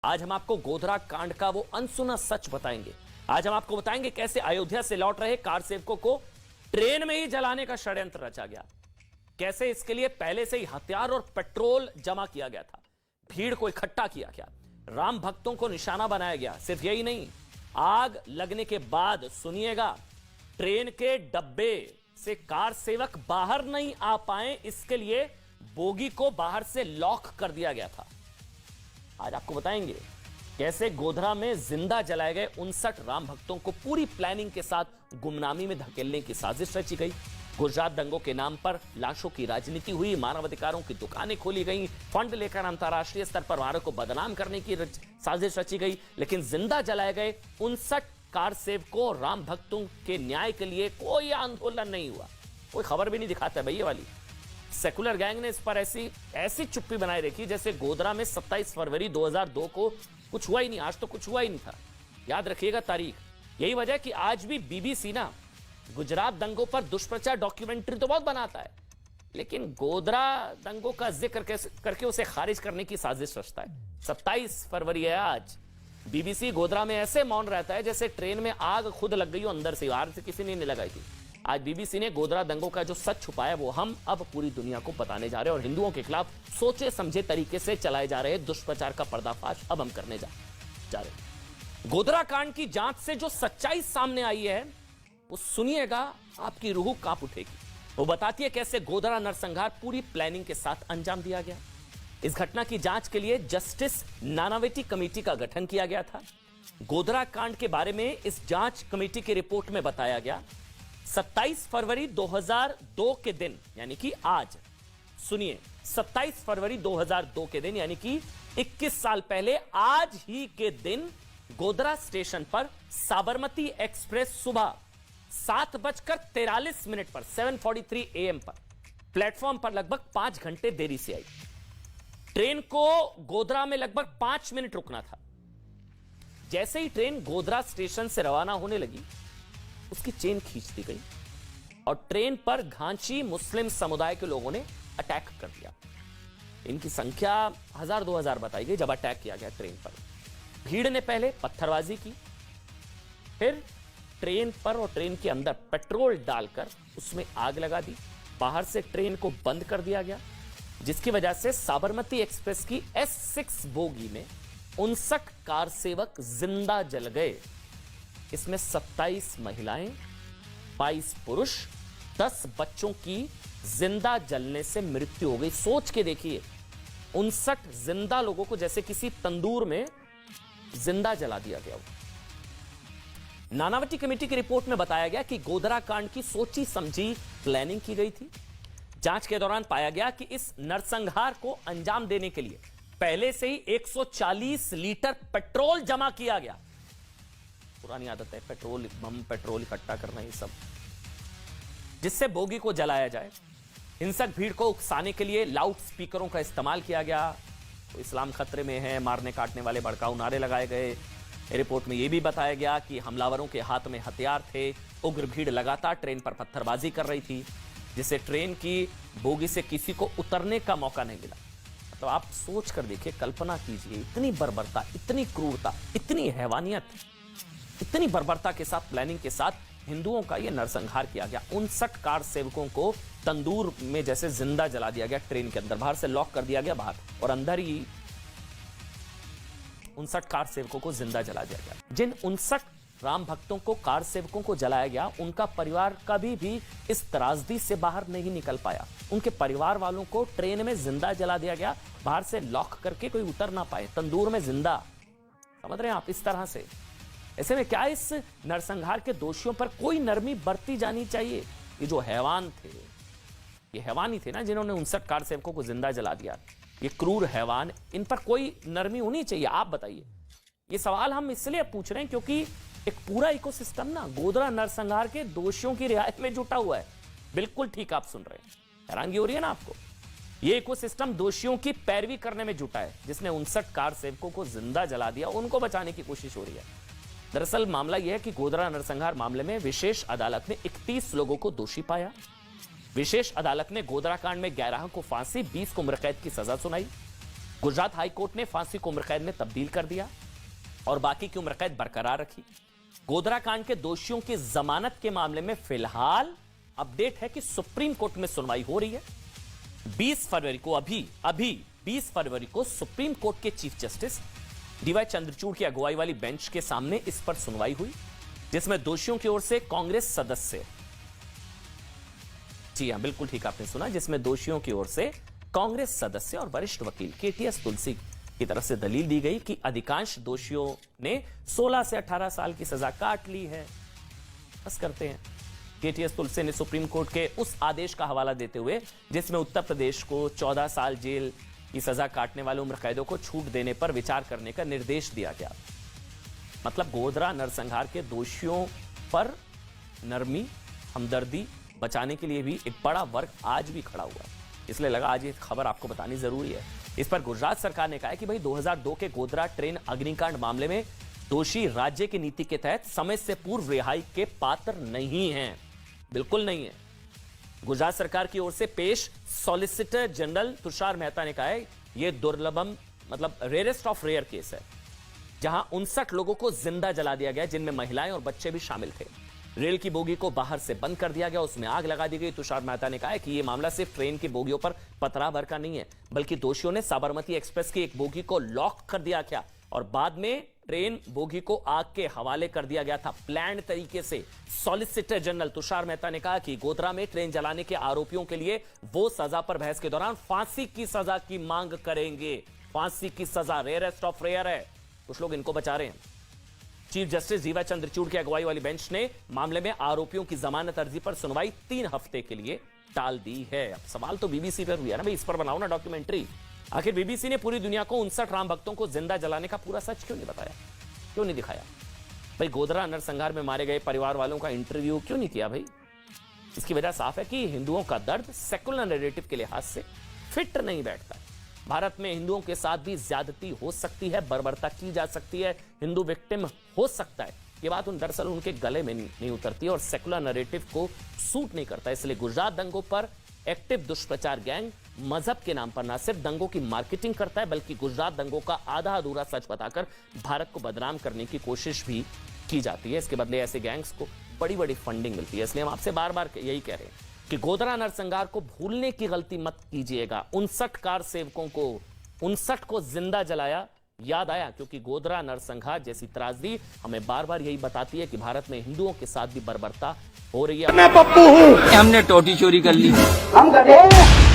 आज हम आपको गोधरा कांड का वो अनसुना सच बताएंगे। आज हम आपको बताएंगे कैसे अयोध्या से लौट रहे कार सेवकों को ट्रेन में ही जलाने का षड्यंत्र रचा गया, कैसे इसके लिए पहले से ही हथियार और पेट्रोल जमा किया गया था, भीड़ को इकट्ठा किया गया, राम भक्तों को निशाना बनाया गया। सिर्फ यही नहीं, आग लगने के बाद सुनिएगा, ट्रेन के डब्बे से कार सेवक बाहर नहीं आ पाए, इसके लिए बोगी को बाहर से लॉक कर दिया गया था। आज आपको बताएंगे कैसे गोधरा में जिंदा जलाए गए 59 राम भक्तों को पूरी प्लानिंग के साथ गुमनामी में धकेलने की साजिश रची गई। गुजरात दंगों के नाम पर लाशों की राजनीति हुई, मानवाधिकारों की दुकानें खोली गई, फंड लेकर अंतर्राष्ट्रीय स्तर पर भारत को बदनाम करने की साजिश रची गई। लेकिन जिंदा जलाए गए 59 कार सेवकों राम भक्तों के न्याय के लिए कोई आंदोलन नहीं हुआ, कोई खबर भी नहीं दिखाता है। भैया वाली सेकुलर गैंग ने इस पर ऐसी चुप्पी बनाए रखी जैसे गोधरा में 27 फरवरी 2002 को कुछ हुआ ही नहीं। आज तो कुछ हुआ ही नहीं था, याद रखिएगा तारीख। यही वजह कि आज भी बीबीसी ना गुजरात दंगों पर दुष्प्रचार डॉक्यूमेंट्री तो बहुत बनाता है, लेकिन गोधरा दंगों का जिक्र करके उसे खारिज करने की साजिश रचता है। 27 फरवरी है आज। बीबीसी गोधरा में ऐसे मौन रहता है जैसे ट्रेन में आग खुद लग गई हो अंदर से, बाहर से किसी ने नहीं लगाई थी। आज बीबीसी ने गोधरा दंगों का जो सच छुपाया वो हम अब पूरी दुनिया को बताने जा रहे हैं, और हिंदुओं के खिलाफ सोचे समझे तरीके से चलाए जा रहे दुष्प्रचार का पर्दाफाश अब हम करने जा रहे हैं। गोधरा कांड की जांच से जो सच्चाई सामने आई है वो सुनिएगा, आपकी रूह कांप उठेगी। वो बताती है कैसे गोधरा नरसंहार पूरी प्लानिंग के साथ अंजाम दिया गया। इस घटना की जांच के लिए जस्टिस नानावटी कमेटी का गठन किया गया था। गोधरा कांड के बारे में इस जांच कमेटी की रिपोर्ट में बताया गया 27 फरवरी 2002 के दिन, यानी कि आज सुनिए, 27 फरवरी 2002 के दिन यानी कि 21 साल पहले आज ही के दिन गोधरा स्टेशन पर साबरमती एक्सप्रेस सुबह 7:43 पर 7:43 AM पर प्लेटफॉर्म पर लगभग 5 घंटे देरी से आई। ट्रेन को गोधरा में लगभग 5 मिनट रुकना था। जैसे ही ट्रेन गोधरा स्टेशन से रवाना होने लगी, उसकी चेन खींच दी गई और ट्रेन पर घांची मुस्लिम समुदाय के लोगों ने अटैक कर दिया। इनकी संख्या 1000-2000 बताई गई जब अटैक किया गया ट्रेन पर। भीड़ ने पहले पत्थरबाजी की, फिर ट्रेन पर और ट्रेन के अंदर पेट्रोल डालकर उसमें आग लगा दी। बाहर से ट्रेन को बंद कर दिया गया, जिसकी वजह से साबरमती एक्सप्रेस की S6 बोगी में 59 कार सेवक जिंदा जल गए। इसमें 27 महिलाएं, 22 पुरुष, 10 बच्चों की जिंदा जलने से मृत्यु हो गई। सोच के देखिए, 59 जिंदा लोगों को जैसे किसी तंदूर में जिंदा जला दिया गया। नानावटी कमेटी की रिपोर्ट में बताया गया कि गोधरा कांड की सोची समझी प्लानिंग की गई थी। जांच के दौरान पाया गया कि इस नरसंहार को अंजाम देने के लिए पहले से ही 140 लीटर पेट्रोल जमा किया गया। पुरानी आदत है पेट्रोल बम, पेट्रोल इकट्ठा करना, ये सब, जिससे बोगी को जलाया जाए। हिंसक भीड़ को उकसाने के लिए लाउड स्पीकरों का इस्तेमाल किया गया। तो इस्लाम खतरे में है, मारने काटने वाले भड़काऊ नारे लगाए गए। रिपोर्ट में यह भी बताया गया कि हमलावरों के हाथ में हथियार थे। उग्र भीड़ लगातार ट्रेन पर पत्थरबाजी कर रही थी, जिससे ट्रेन की बोगी से किसी को उतरने का मौका नहीं मिला। तो आप सोच कर देखिए, कल्पना कीजिए, इतनी बर्बरता, इतनी क्रूरता, इतनी हैवानियत, इतनी बर्बरता के साथ, प्लानिंग के साथ हिंदुओं का यह नरसंहार किया गया। 59 कार सेवकों को तंदूर में जैसे जिंदा जला दिया गया ट्रेन के अंदर, बाहर से लॉक कर दिया गया बाहर, और अंदर ही 59 कार सेवकों को जिंदा जला दिया गया। जिन 59 राम भक्तों को, कार सेवकों को जलाया गया, उनका परिवार कभी भी इस त्रासदी से बाहर नहीं निकल पाया। उनके परिवार वालों को ट्रेन में जिंदा जला दिया गया, बाहर से लॉक करके कोई उतर ना पाए, तंदूर में जिंदा। समझ रहे हैं आप, इस तरह से। ऐसे में क्या इस नरसंहार के दोषियों पर कोई नरमी बरती जानी चाहिए? ये जो हैवान थे, ये हैवान ही थे ना जिन्होंने 59 कार सेवकों को जिंदा जला दिया। ये क्रूर हैवान, इन पर कोई नरमी होनी चाहिए? आप बताइए। ये सवाल हम इसलिए पूछ रहे हैं क्योंकि एक पूरा इकोसिस्टम ना गोधरा नरसंहार के दोषियों की रिहाई में जुटा हुआ है। बिल्कुल ठीक आप सुन रहे हैं, हैरानगी हो रही है ना आपको? ये इकोसिस्टम दोषियों की पैरवी करने में जुटा है, जिसने 59 कार सेवकों को जिंदा जला दिया, उनको बचाने की कोशिश हो रही है। दरअसल मामला यह है कि गोधरा नरसंहार मामले में विशेष अदालत ने 31 लोगों को दोषी पाया। विशेष अदालत ने गोधरा कांड में 11 को फांसी, 20 को उम्र कैद की सजा सुनाई। गुजरात हाईकोर्ट ने फांसी को उम्र कैद में तब्दील कर दिया और बाकी की उम्र कैद बरकरार रखी। गोधरा कांड के दोषियों की जमानत के मामले में फिलहाल अपडेट है कि सुप्रीम कोर्ट में सुनवाई हो रही है। 20 फरवरी को अभी 20 फरवरी को सुप्रीम कोर्ट के चीफ जस्टिस डीवाई चंद्रचूड़ की अगुवाई वाली बेंच के सामने इस पर सुनवाई हुई, जिसमें दोषियों की ओर से कांग्रेस सदस्य, जी हां बिल्कुल ठीक आपने सुना, जिसमें दोषियों की ओर से कांग्रेस सदस्य और वरिष्ठ वकील केटीएस तुलसी की तरफ से दलील दी गई कि अधिकांश दोषियों ने 16 से 18 साल की सजा काट ली है। बस करते हैं। केटीएस तुलसी ने सुप्रीम कोर्ट के उस आदेश का हवाला देते हुए जिसमें उत्तर प्रदेश को 14 साल जेल की सजा काटने वाले उम्र कैदों को छूट देने पर विचार करने का निर्देश दिया गया। मतलब गोधरा नरसंहार के दोषियों पर नरमी, हमदर्दी बचाने के लिए भी एक बड़ा वर्ग आज भी खड़ा हुआ है, इसलिए लगा आज ये खबर आपको बतानी जरूरी है। इस पर गुजरात सरकार ने कहा है कि भाई 2002 के गोधरा ट्रेन अग्निकांड मामले में दोषी राज्य की नीति के तहत समय से पूर्व रिहाई के पात्र नहीं हैं, बिल्कुल नहीं है। गुजरात सरकार की ओर से पेश सॉलिसिटर जनरल तुषार मेहता ने कहा है यह दुर्लभम मतलब रेयरेस्ट ऑफ रेयर केस है, जहां 59 लोगों को जिंदा जला दिया गया, जिनमें महिलाएं और बच्चे भी शामिल थे। रेल की बोगी को बाहर से बंद कर दिया गया, उसमें आग लगा दी गई। तुषार मेहता ने कहा है कि यह मामला सिर्फ ट्रेन की बोगियों पर पथराव भर का नहीं है, बल्कि दोषियों ने साबरमती एक्सप्रेस की एक बोगी को लॉक कर दिया क्या और बाद में ट्रेन बोगी को आग के हवाले कर दिया गया था प्लान तरीके से। सॉलिसिटर जनरल तुषार मेहता ने कहा कि गोधरा में ट्रेन जलाने के आरोपियों के लिए वो सजा पर बहस के दौरान फांसी की सजा की मांग करेंगे। फांसी की सजा रेयरेस्ट ऑफ रेयर है, कुछ लोग इनको बचा रहे हैं। चीफ जस्टिस डीवाई चंद्रचूड़ की अगुवाई वाली बेंच ने मामले में आरोपियों की जमानत अर्जी पर सुनवाई 3 हफ्ते के लिए टाल दी है। अब सवाल तो बीबीसी पर हुआ है ना भाई, इस पर बनाओ ना डॉक्यूमेंट्री। आखिर बीबीसी ने पूरी दुनिया को 59 राम भक्तों को जिंदा जलाने का पूरा सच क्यों नहीं बताया, क्यों नहीं दिखाया भाई? गोधरा नरसंहार में मारे गए परिवार वालों का इंटरव्यू क्यों नहीं किया भाई? इसकी वजह साफ है कि हिंदुओं का दर्द सेकुलर नैरेटिव के लिहाज से फिट नहीं बैठता। भारत में हिंदुओं के साथ भी ज्यादती हो सकती है, बर्बरता की जा सकती है, हिंदू विक्टिम हो सकता है, ये बात दरअसल उनके गले में नहीं उतरती और सेकुलर नैरेटिव को सूट नहीं करता। इसलिए गुजरात दंगों पर एक्टिव दुष्प्रचार गैंग मजहब के नाम पर न सिर्फ दंगों की मार्केटिंग करता है, बल्कि गुजरात दंगों का आधा अधूरा सच बताकर भारत को बदनाम करने की कोशिश भी की जाती है। इसके बदले ऐसे गैंग्स को बड़ी बड़ी फंडिंग मिलती है। इसलिए हम आपसे बार बार यही कह रहे हैं कि गोधरा नरसंहार को भूलने की गलती मत कीजिएगा। 59 कार सेवकों को 59 को जिंदा जलाया याद आया, क्योंकि गोधरा नरसंहार जैसी त्रासदी हमें बार बार यही बताती है कि भारत में हिंदुओं के साथ भी बर्बरता हो रही है। मैं पप्पू हूँ, हमने टोटी चोरी कर ली, हम गधे हैं।